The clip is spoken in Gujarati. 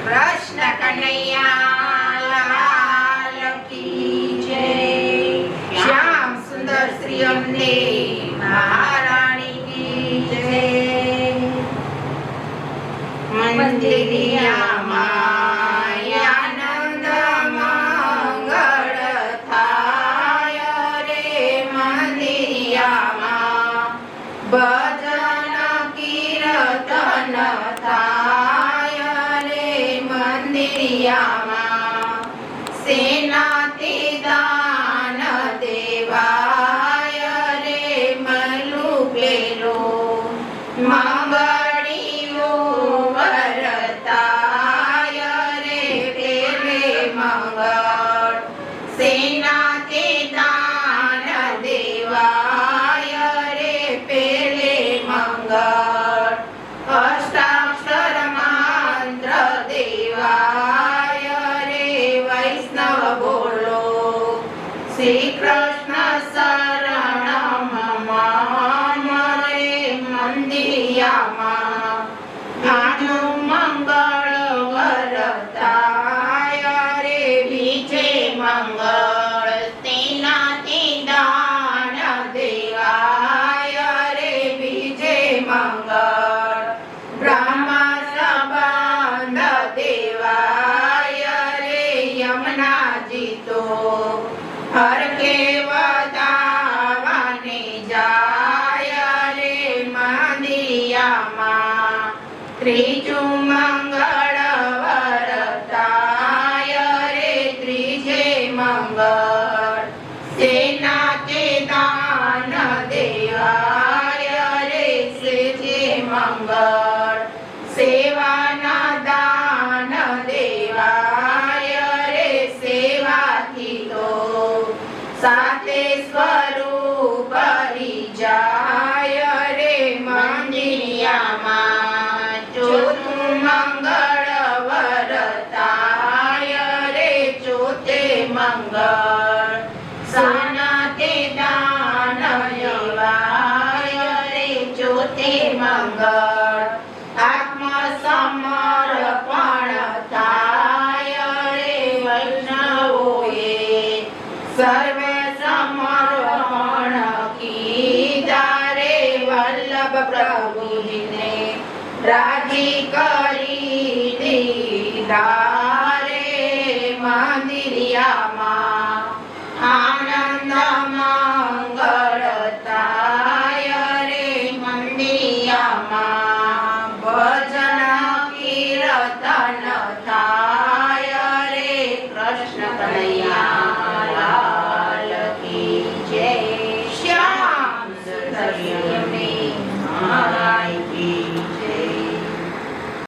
કૃષ્ણ કનૈયા લાલ કી જય। શ્યામ સુંદર શ્રી અંબે મહારાણી કી જય। મંદિરિયામાં આનંદ મંગળ થાય રે, મંદિરિયામાં ભજન કીર્તન થાય રે, મંદિરિયામાં સેનાથી દાન દેવાય રે, મલું પેલો મંગળીઓ વરતાય રે, પેલે મંગળ સેનાથી દાન દેવાય રે, પેલે મંગળ અષ્ટાક્ષર મંત્ર દેવાય રે, વૈષ્ણવ બોલો શ્રી કૃષ્ણ શરણમ મમ રે, મંદિરિયામાં આનું મંગળ વરતાય રે, બીજે મંગળ તેનાથી દાન દેવાય રે, બીજે મંગળ બ્રહ્મ સંબંધ દેવાય રે, યમુનાજી તો હરખે વધાવાને જાય રે, મંદિરિયામાં ત્રીજું મંગળ વરતાય રે, ત્રીજે મંગળ સેનાથી દાન દેવાય રે, સેજે મંગળ સેવાના દાન દેવાય રે, સેવાથી તો સાતે સ્વરૂપ હરી જાય રે, મંદિરિયામાં ચોથું મંગળ વરતાય રે, ચોથે મંગળ સાનાતે દાન દેવાય રે, ચોથે મંગળ આત્મ સમર્પણ થાય રે, વૈષ્ણવોએ સર્વે સમર્પણ કીધા રે, વલ્લભ પ્રભુજીને રાજી કરી દીધા રે, મંદિરિયામાં આનંદ મંગળ થાય રે, મંદિરિયામાં ભજન કીર્તન થાય રે, કૃષ્ણ કનૈયા